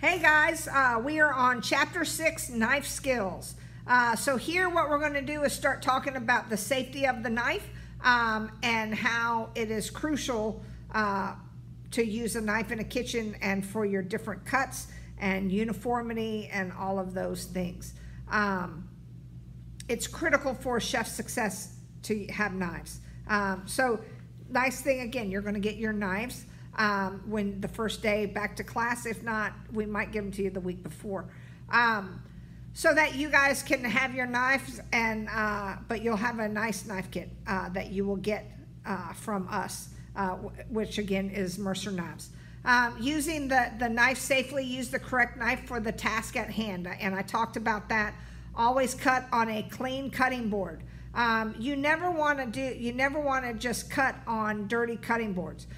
Hey guys, we are on Chapter 6, Knife Skills. So here what we're going to do is start talking about the safety of the knife and how it is crucial to use a knife in a kitchen and for your different cuts and uniformity and all of those things. It's critical for chef success to have knives. So nice thing, again, you're going to get your knives when the first day back to class. If not, we might give them to you the week before, so that you guys can have your knives, and but you'll have a nice knife kit that you will get from us, which again is Mercer Knives. Using the knife safely, use the correct knife for the task at hand, and I talked about that. Always cut on a clean cutting board. You never want to just cut on dirty cutting boards.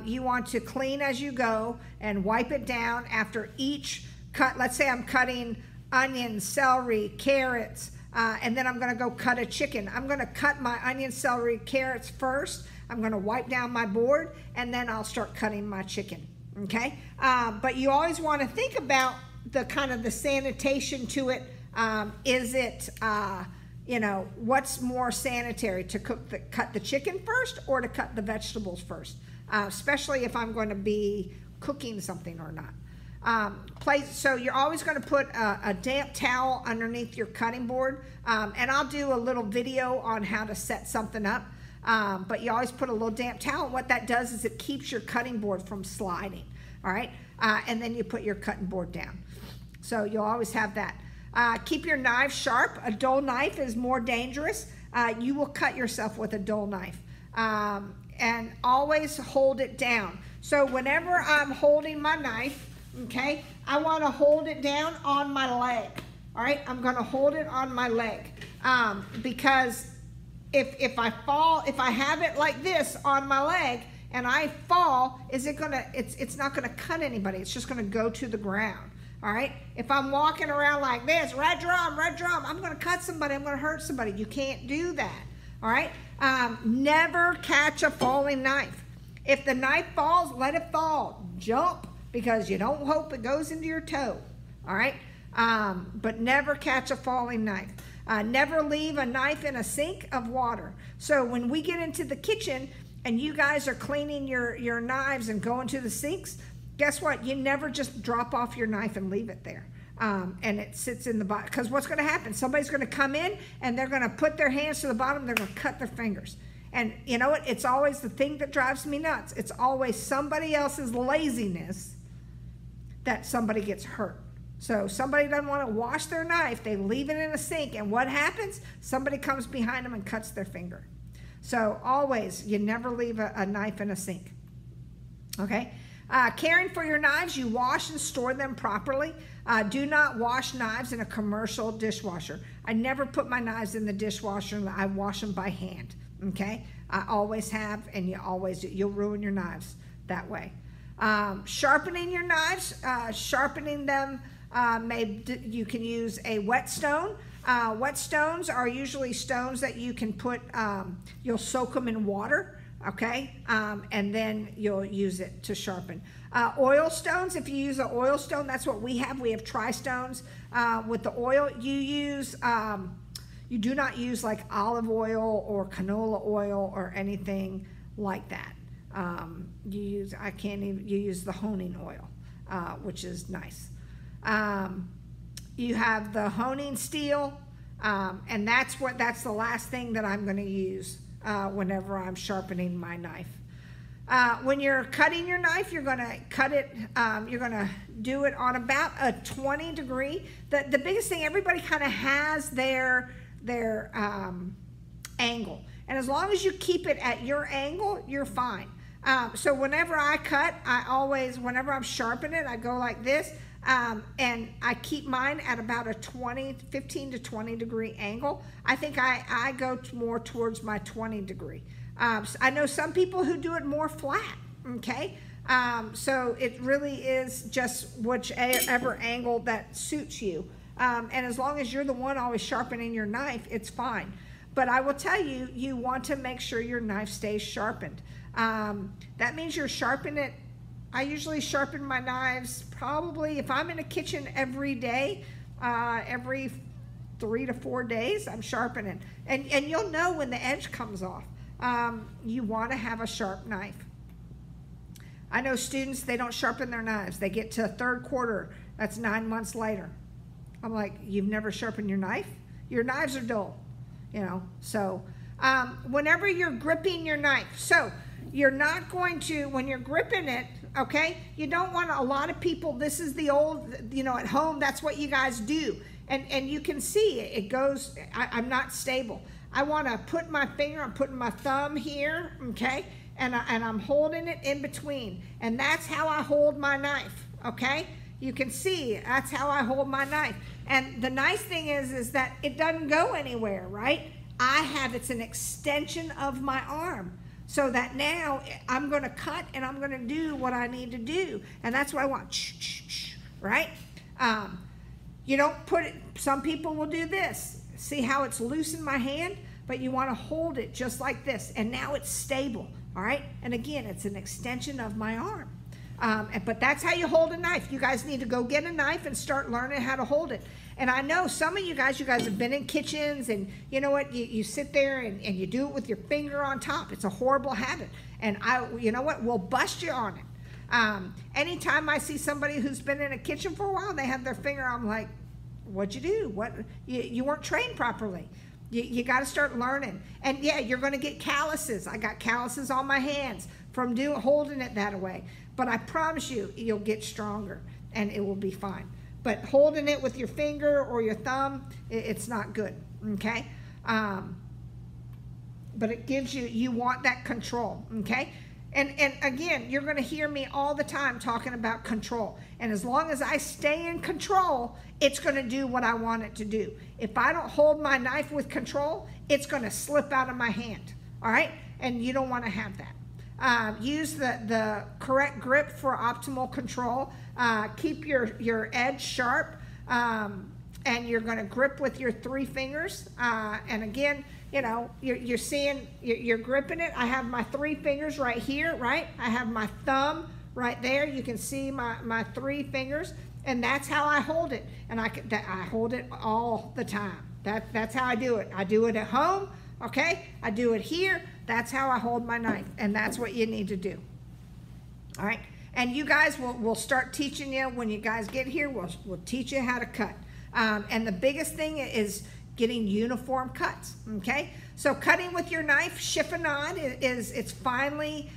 You want to clean as you go and wipe it down after each cut. Let's say I'm cutting onions, celery, carrots, and then I'm going to go cut a chicken. I'm going to cut my onion, celery, carrots first. I'm going to wipe down my board, and then I'll start cutting my chicken. Okay? But you always want to think about the kind of the sanitation to it. Is it you know, what's more sanitary, to cut the chicken first or to cut the vegetables first, especially if I'm going to be cooking something or not. So you're always going to put a damp towel underneath your cutting board, and I'll do a little video on how to set something up, but you always put a little damp towel. What that does is it keeps your cutting board from sliding, all right? And then you put your cutting board down. So you'll always have that. Keep your knife sharp. A dull knife is more dangerous. You will cut yourself with a dull knife. And always hold it down. So whenever I'm holding my knife, okay, I want to hold it down on my leg. All right, I'm going to hold it on my leg, because if I fall, if I have it like this on my leg and I fall, it's not going to cut anybody. It's just going to go to the ground. All right, if I'm walking around like this, red drum, I'm going to cut somebody, I'm going to hurt somebody. You can't do that. All right, never catch a falling knife. If the knife falls, let it fall. Jump, because you don't hope it goes into your toe. All right, but never catch a falling knife. Never leave a knife in a sink of water. So when we get into the kitchen and you guys are cleaning your knives and going to the sinks, guess what? You never just drop off your knife and leave it there, and it sits in the bottom. Because what's going to happen? Somebody's going to come in and they're going to put their hands to the bottom. They're going to cut their fingers. And you know what? It's always the thing that drives me nuts. It's always somebody else's laziness that somebody gets hurt. So somebody doesn't want to wash their knife. They leave it in a sink. And what happens? Somebody comes behind them and cuts their finger. So always, you never leave a knife in a sink. Okay? Caring for your knives, you wash and store them properly. Do not wash knives in a commercial dishwasher. I never put my knives in the dishwasher. I wash them by hand, okay? I always have, and you always do. You'll ruin your knives that way. Sharpening your knives, sharpening them, you can use a whetstone. Whetstones are usually stones that you can put, you'll soak them in water. Okay, and then you'll use it to sharpen. Oil stones, if you use an oil stone, that's what we have. We have tri-stones. With the oil, you do not use like olive oil or canola oil or anything like that. You use the honing oil, which is nice. You have the honing steel, and that's the last thing that I'm going to use whenever I'm sharpening my knife. When you're cutting your knife, you're going to cut it, you're going to do it on about a 20 degree. The biggest thing, everybody kind of has their angle. And as long as you keep it at your angle, you're fine. So whenever I cut, whenever I'm sharpening it, I go like this. And I keep mine at about a 15 to 20 degree angle. I think I go more towards my 20 degree. So I know some people who do it more flat, okay? So it really is just whichever angle that suits you. And as long as you're the one always sharpening your knife, it's fine. But I will tell you, you want to make sure your knife stays sharpened. That means you're sharpening it I usually sharpen my knives probably, if I'm in a kitchen every day, every 3 to 4 days, I'm sharpening. And you'll know when the edge comes off. You want to have a sharp knife. I know students, they don't sharpen their knives. They get to third quarter, that's 9 months later. I'm like, you've never sharpened your knife? Your knives are dull, you know. So whenever you're gripping your knife, so you're not going to, when you're gripping it, okay, you don't want a lot of people, this is the old, you know, at home, that's what you guys do. And you can see it goes, I'm not stable. I want to put my finger, I'm putting my thumb here, okay, and I'm holding it in between. And that's how I hold my knife, okay? You can see, that's how I hold my knife. And the nice thing is that it doesn't go anywhere, right? It's an extension of my arm. So that now I'm going to cut and I'm going to do what I need to do. And that's what I want, right? You don't put it, some people will do this. See how it's loose in my hand? But you want to hold it just like this. And now it's stable, all right? And again, it's an extension of my arm. But that's how you hold a knife. You guys need to go get a knife and start learning how to hold it. And I know some of you guys have been in kitchens, and you know what, you sit there and you do it with your finger on top. It's a horrible habit. And you know what, we'll bust you on it. Anytime I see somebody who's been in a kitchen for a while, they have their finger, I'm like, what'd you do? What, you weren't trained properly. You got to start learning. And yeah, you're going to get calluses. I got calluses on my hands from holding it that way. But I promise you, you'll get stronger and it will be fine. But holding it with your finger or your thumb, it's not good, okay? But it gives you want that control, okay? And again, you're going to hear me all the time talking about control. And as long as I stay in control, it's going to do what I want it to do. If I don't hold my knife with control, it's going to slip out of my hand, all right? And you don't want to have that. Use the correct grip for optimal control. Keep your edge sharp, and you're going to grip with your 3 fingers. And again, you know, you're seeing, you're gripping it. I have my 3 fingers right here, right? I have my thumb right there. You can see my 3 fingers, and that's how I hold it. And I hold it all the time. That's how I do it. I do it at home, okay? I do it here. That's how I hold my knife, and that's what you need to do. All right, and you guys, we'll start teaching you when you guys get here. We'll teach you how to cut. And the biggest thing is getting uniform cuts, okay? So cutting with your knife, chiffonade it's finely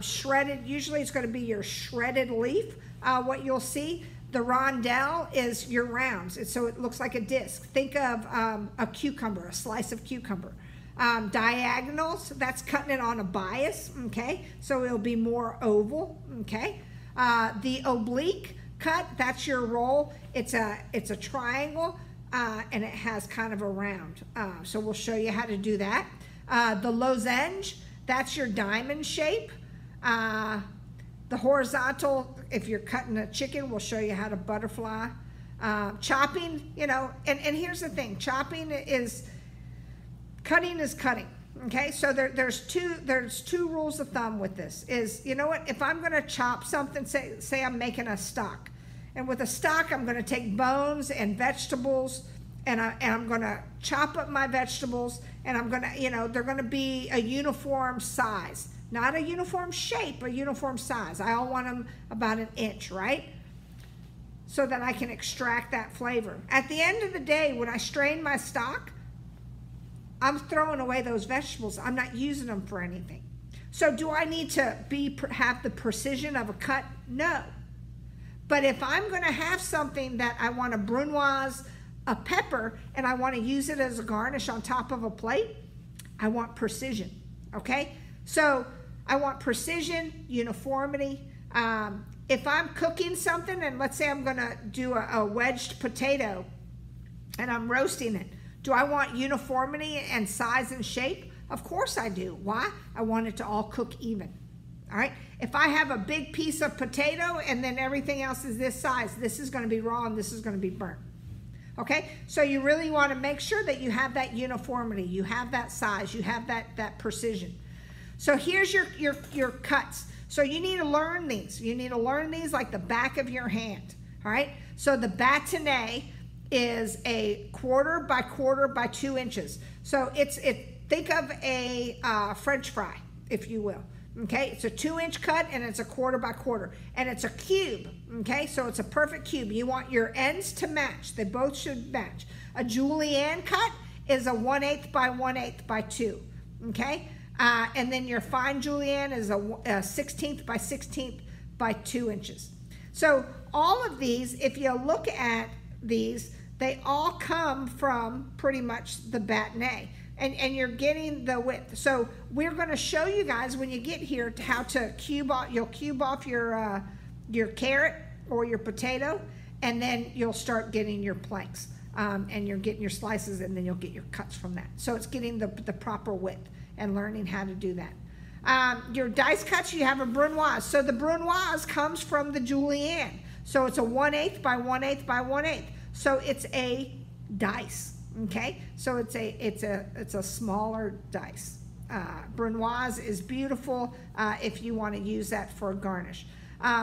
shredded. Usually it's going to be your shredded leaf, what you'll see. The rondelle is your rounds, so it looks like a disc. Think of a cucumber, a slice of cucumber. Diagonals, that's cutting it on a bias, okay? So it'll be more oval, okay? The oblique cut, that's your roll. It's a triangle, and it has kind of a round. So we'll show you how to do that. The lozenge, that's your diamond shape. The horizontal, if you're cutting a chicken, we'll show you how to butterfly. Chopping, you know, and here's the thing, cutting is cutting, okay? So there's two rules of thumb with this. Is, you know what, if I'm going to chop something, say I'm making a stock, and with a stock I'm going to take bones and vegetables, and I'm going to chop up my vegetables, and I'm going to, you know, they're going to be a uniform size, not a uniform shape, a uniform size. I all want them about 1 inch, right? So that I can extract that flavor. At the end of the day, when I strain my stock, I'm throwing away those vegetables. I'm not using them for anything. So do I need to have the precision of a cut? No. But if I'm going to have something that I want to brunoise a pepper and I want to use it as a garnish on top of a plate, I want precision, okay? So I want precision, uniformity. If I'm cooking something, and let's say I'm going to do a wedged potato and I'm roasting it, do I want uniformity and size and shape? Of course I do. Why? I want it to all cook even. All right? If I have a big piece of potato and then everything else is this size, this is going to be raw and this is going to be burnt. Okay? So you really want to make sure that you have that uniformity, you have that size, you have that precision. So here's your cuts. So you need to learn these. You need to learn these like the back of your hand, all right? So the bâtonnet is a 1/4 by 1/4 by 2 inches. So think of a French fry, if you will. Okay, it's a 2-inch cut and it's a 1/4 by 1/4, and it's a cube. Okay, so it's a perfect cube. You want your ends to match. They both should match. A julienne cut is a 1/8 by 1/8 by 2. Okay, and then your fine julienne is a 1/16 by 1/16 by 2 inches. So all of these, if you look at these, they all come from pretty much the bâtonnet. And you're getting the width. So we're going to show you guys when you get here how to cube off. You'll cube off your carrot or your potato, and then you'll start getting your planks, and you're getting your slices, and then you'll get your cuts from that. So it's getting the proper width and learning how to do that. Your dice cuts, you have a brunoise. So the brunoise comes from the julienne. So it's a 1/8 by 1/8 by 1/8. So it's a dice. Okay, so it's a smaller dice. Brunoise is beautiful if you want to use that for a garnish.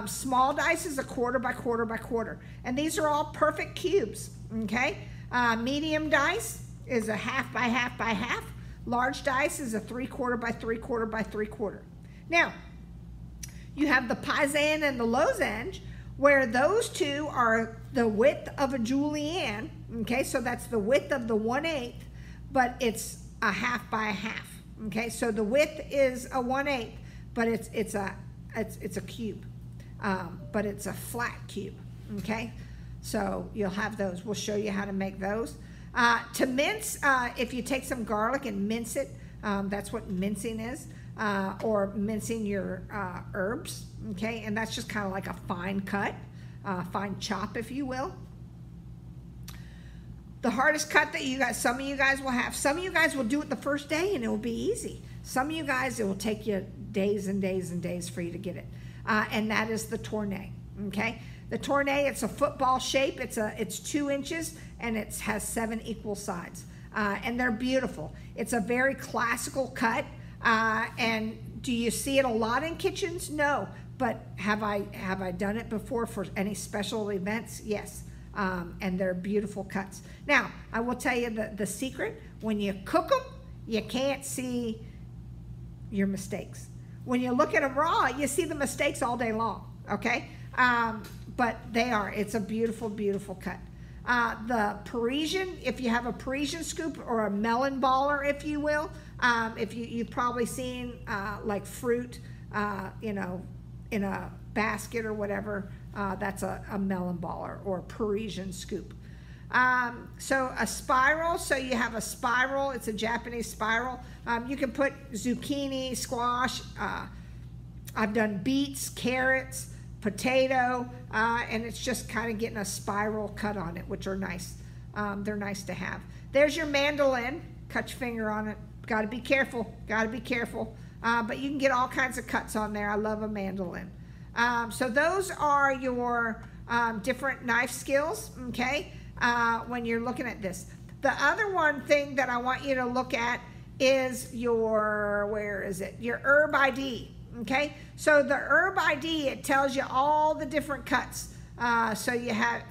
Small dice is a 1/4 by 1/4 by 1/4, and these are all perfect cubes. Okay, medium dice is a 1/2 by 1/2 by 1/2. Large dice is a 3/4 by 3/4 by 3/4. Now, you have the paysanne and the losange, where those two are the width of a julienne. Okay, so that's the width of the 1/8, but it's a 1/2 by 1/2. Okay, so the width is a 1/8, but it's a cube, but it's a flat cube. Okay, so you'll have those. We'll show you how to make those. To mince, if you take some garlic and mince it, that's what mincing is, or mincing your herbs. Okay, and that's just kind of like a fine cut, fine chop, if you will. The hardest cut that you guys, some of you guys will have, some of you guys will do it the first day and it will be easy. Some of you guys, it will take you days and days and days for you to get it. And that is the tournée, okay? The tournée, it's a football shape. It's 2 inches and it has 7 equal sides. And they're beautiful. It's a very classical cut. And do you see it a lot in kitchens? No. But have I done it before for any special events? Yes. And they're beautiful cuts. Now, I will tell you the secret. When you cook them, you can't see your mistakes. When you look at them raw, you see the mistakes all day long, okay? But it's a beautiful, beautiful cut. The Parisian, if you have a Parisian scoop or a melon baller, if you will, if you've probably seen like fruit, in a basket or whatever, that's a melon baller or a Parisian scoop. So a spiral, so you have a spiral, it's a Japanese spiral. You can put zucchini, squash, I've done beets, carrots, potato, and it's just kind of getting a spiral cut on it, which are nice. They're nice to have. There's your mandolin, cut your finger on it. Got to be careful, got to be careful. But you can get all kinds of cuts on there. I love a mandolin. So those are your different knife skills, okay, when you're looking at this. The other one thing that I want you to look at is your, where is it? Your herb ID, okay? So the herb ID, it tells you all the different cuts. So you have,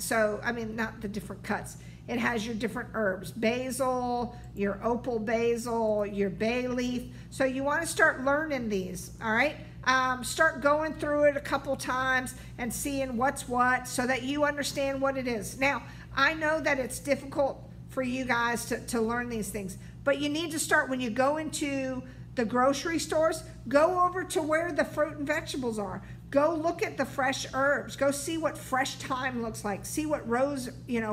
I mean, not the different cuts. It has your different herbs, basil, your opal basil, your bay leaf. So you want to start learning these, all right? Start going through it a couple times and seeing what's what so that you understand what it is. Now, I know that it's difficult for you guys to learn these things, but you need to start when you go into the grocery stores, go over to where the fruit and vegetables are. Go look at the fresh herbs. Go see what fresh thyme looks like. See what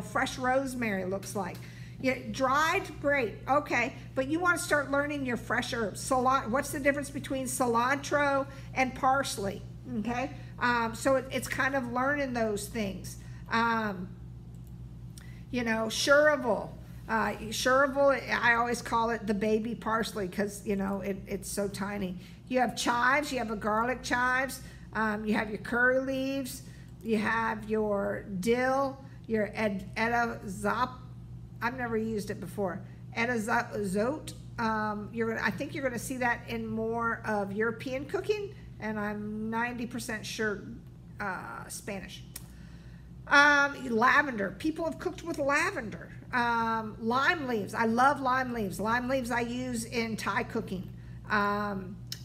fresh rosemary looks like. Dried, great, okay, but you want to start learning your fresh herbs. What's the difference between cilantro and parsley, okay? So it's kind of learning those things. Chervil. Chervil, I always call it the baby parsley because, it's so tiny. You have chives, you have a garlic chives, you have your curry leaves, you have your dill, your edazop. I've never used it before. Edazot. I think you're going to see that in more of European cooking and I'm 90% sure Spanish. Lavender. People have cooked with lavender. Lime leaves. I love lime leaves. Lime leaves I use in Thai cooking.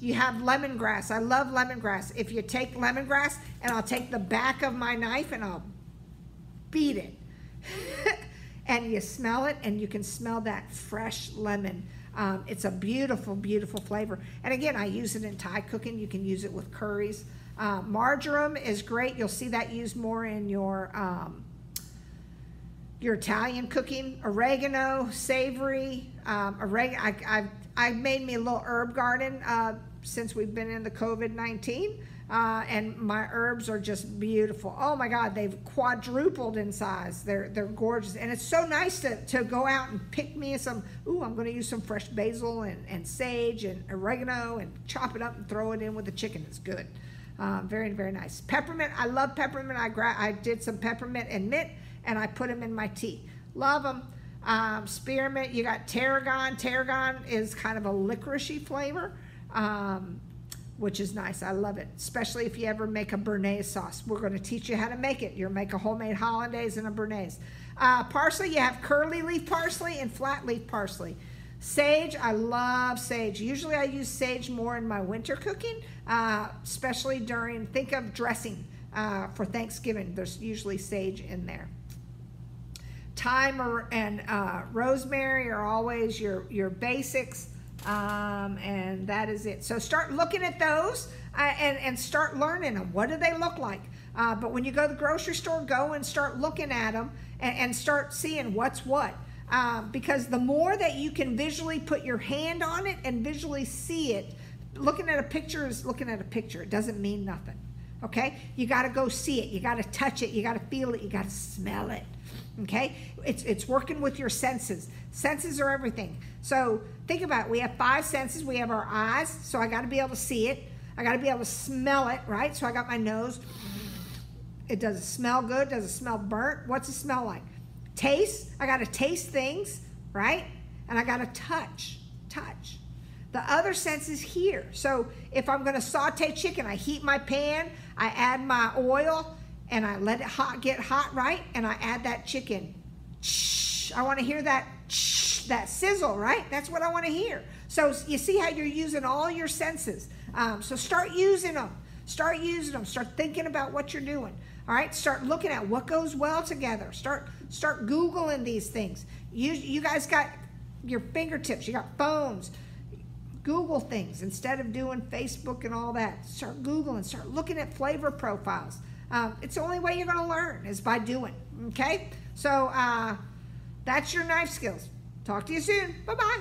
You have lemongrass. I love lemongrass. If you take lemongrass, and I'll take the back of my knife and I'll beat it. And you smell it, and you can smell that fresh lemon. It's a beautiful, beautiful flavor. And again, I use it in Thai cooking. You can use it with curries. Marjoram is great. You'll see that used more in your Italian cooking. Oregano, savory. I've made me a little herb garden since we've been in the COVID-19. And my herbs are just beautiful. Oh my God, they've quadrupled in size. They're gorgeous. And it's so nice to go out and pick me some, I'm gonna use some fresh basil and sage and oregano and chop it up and throw it in with the chicken. It's good. Very, very nice. Peppermint, I love peppermint. I did some peppermint and mint, and I put them in my tea. Love them. Spearmint, you got tarragon. Tarragon is kind of a licoricey flavor. Which is nice. I love it, especially if you ever make a béarnaise sauce. We're going to teach you how to make it. You'll make a homemade hollandaise and a béarnaise. Parsley, you have curly leaf parsley and flat leaf parsley. Sage, I love sage. Usually I use sage more in my winter cooking, especially during, think of dressing for Thanksgiving. There's usually sage in there. Thyme and rosemary are always your basics. And that is it. So start looking at those and start learning them. What do they look like? But when you go to the grocery store, go and start looking at them and start seeing what's what. Because the more that you can visually put your hand on it and visually see it, looking at a picture is looking at a picture. It doesn't mean nothing. Okay? You got to go see it. You got to touch it. You got to feel it. You got to smell it. Okay? It's working with your senses. Senses are everything. So think about it. We have 5 senses. We have our eyes, so I got to be able to see it. I got to be able to smell it, right? So I got my nose. Does it smell good? Does it smell burnt? What's it smell like? Taste. I got to taste things, right? And I got to touch. The other sense is here. So if I'm going to saute chicken, I heat my pan, I add my oil, and I let it get hot, right? And I add that chicken. I want to hear that sizzle, right? That's what I want to hear. So you see how you're using all your senses. So start using them. Start using them. Start thinking about what you're doing. All right? Start looking at what goes well together. Start Googling these things. You guys got your fingertips. You got phones. Google things instead of doing Facebook and all that. Start Googling. Start looking at flavor profiles. It's the only way you're going to learn is by doing. Okay? So that's your knife skills. Talk to you soon. Bye-bye.